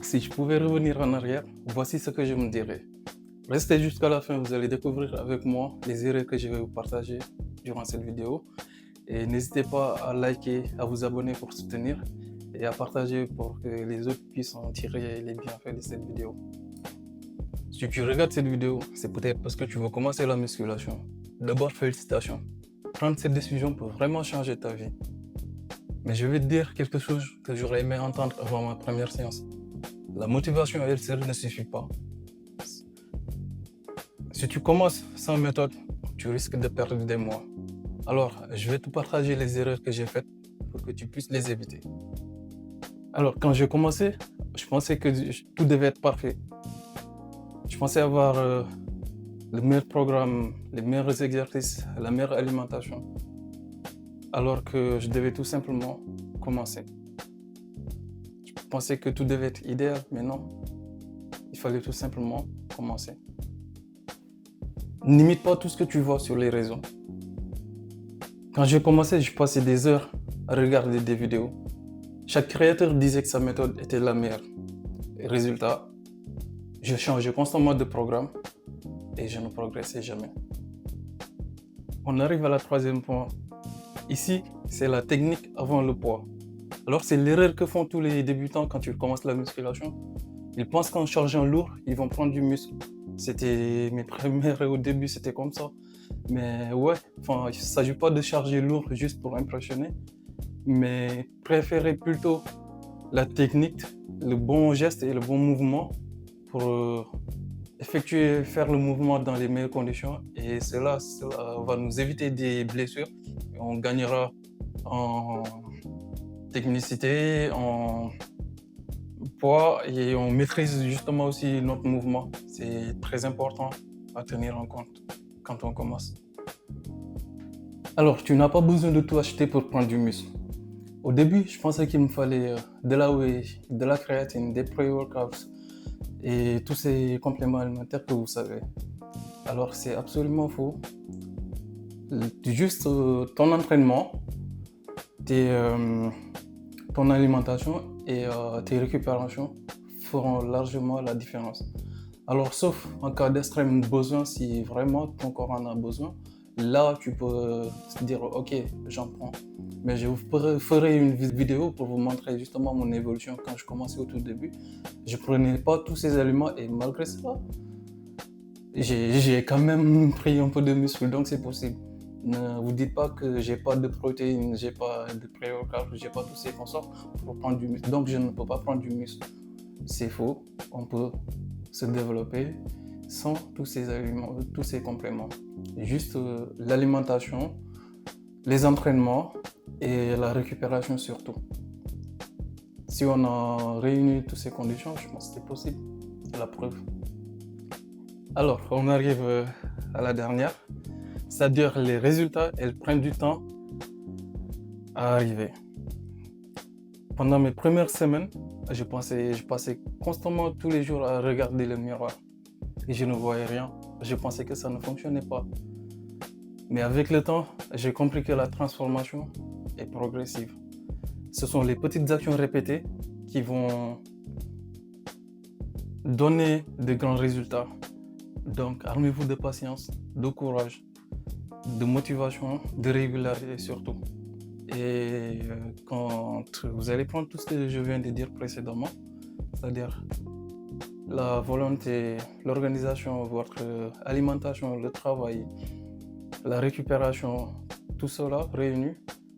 Si je pouvais revenir en arrière, voici ce que je me dirais. Restez jusqu'à la fin, vous allez découvrir avec moi les erreurs que je vais vous partager durant cette vidéo. Et n'hésitez pas à liker, à vous abonner pour soutenir et à partager pour que les autres puissent en tirer les bienfaits de cette vidéo. Si tu regardes cette vidéo, c'est peut-être parce que tu veux commencer la musculation. D'abord, félicitations. Prendre cette décision peut vraiment changer ta vie. Mais je vais te dire quelque chose que j'aurais aimé entendre avant ma première séance. La motivation à elle seule ne suffit pas. Si tu commences sans méthode, tu risques de perdre des mois. Alors, je vais te partager les erreurs que j'ai faites pour que tu puisses les éviter. Alors, quand j'ai commencé, je pensais que tout devait être parfait. Je pensais avoir le meilleur programme, les meilleurs exercices, la meilleure alimentation. Alors que je devais tout simplement commencer. Je pensais que tout devait être idéal, mais non. Il fallait tout simplement commencer. N'imite pas tout ce que tu vois sur les réseaux. Quand j'ai commencé, je passais des heures à regarder des vidéos. Chaque créateur disait que sa méthode était la meilleure. Et résultat, je changeais constamment de programme et je ne progressais jamais. On arrive à la troisième point. Ici, c'est la technique avant le poids. Alors c'est l'erreur que font tous les débutants quand ils commencent la musculation. Ils pensent qu'en chargeant lourd, ils vont prendre du muscle. C'était mes premières au début, c'était comme ça. Mais ouais, il ne s'agit pas de charger lourd juste pour impressionner, mais préférer plutôt la technique, le bon geste et le bon mouvement pour faire le mouvement dans les meilleures conditions. Et cela va nous éviter des blessures. Et on gagnera en technicité, en poids et on maîtrise justement aussi notre mouvement. C'est très important à tenir en compte quand on commence. Alors, tu n'as pas besoin de tout acheter pour prendre du muscle. Au début, je pensais qu'il me fallait de la whey, de la créatine, des pré-workouts et tous ces compléments alimentaires que vous savez. Alors, c'est absolument faux. Juste ton entraînement, ton alimentation et tes récupérations feront largement la différence. Alors, sauf en cas d'extrême besoin, si vraiment ton corps en a besoin, là, tu peux te dire, ok, j'en prends. Mais je vous ferai une vidéo pour vous montrer justement mon évolution quand je commençais au tout début. Je prenais pas tous ces aliments et malgré ça, j'ai quand même pris un peu de muscle, donc c'est possible. Ne vous dites pas que j'ai pas de protéines, j'ai pas de pré-workout, j'ai pas tous ces consorts pour prendre du muscle. Donc je ne peux pas prendre du muscle. C'est faux, on peut se développer sans tous ces aliments, tous ces compléments. Juste l'alimentation, les entraînements et la récupération surtout. Si on a réuni toutes ces conditions, je pense que c'est possible. La preuve. Alors, on arrive à la dernière. C'est-à-dire les résultats, elles prennent du temps à arriver. Pendant mes premières semaines, je passais constamment tous les jours à regarder le miroir. Et je ne voyais rien. Je pensais que ça ne fonctionnait pas. Mais avec le temps, j'ai compris que la transformation est progressive. Ce sont les petites actions répétées qui vont donner de grands résultats. Donc, armez-vous de patience, de courage, de motivation, de régularité surtout. Et quand vous allez prendre tout ce que je viens de dire précédemment, c'est-à-dire la volonté, l'organisation, votre alimentation, le travail, la récupération, tout cela réuni,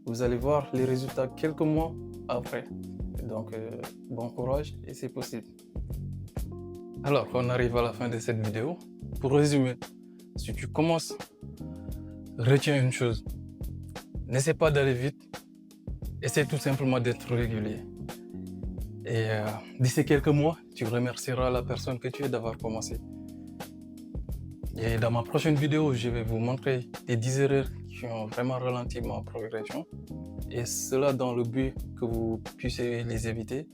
vous allez voir les résultats quelques mois après. Donc, bon courage et c'est possible. Alors, on arrive à la fin de cette vidéo. Pour résumer, si tu commences, retiens une chose. N'essaie pas d'aller vite, essaie tout simplement d'être régulier. Et d'ici quelques mois, tu remercieras la personne que tu es d'avoir commencé. Et dans ma prochaine vidéo, je vais vous montrer les 10 erreurs qui ont vraiment ralenti ma progression. Et cela dans le but que vous puissiez les éviter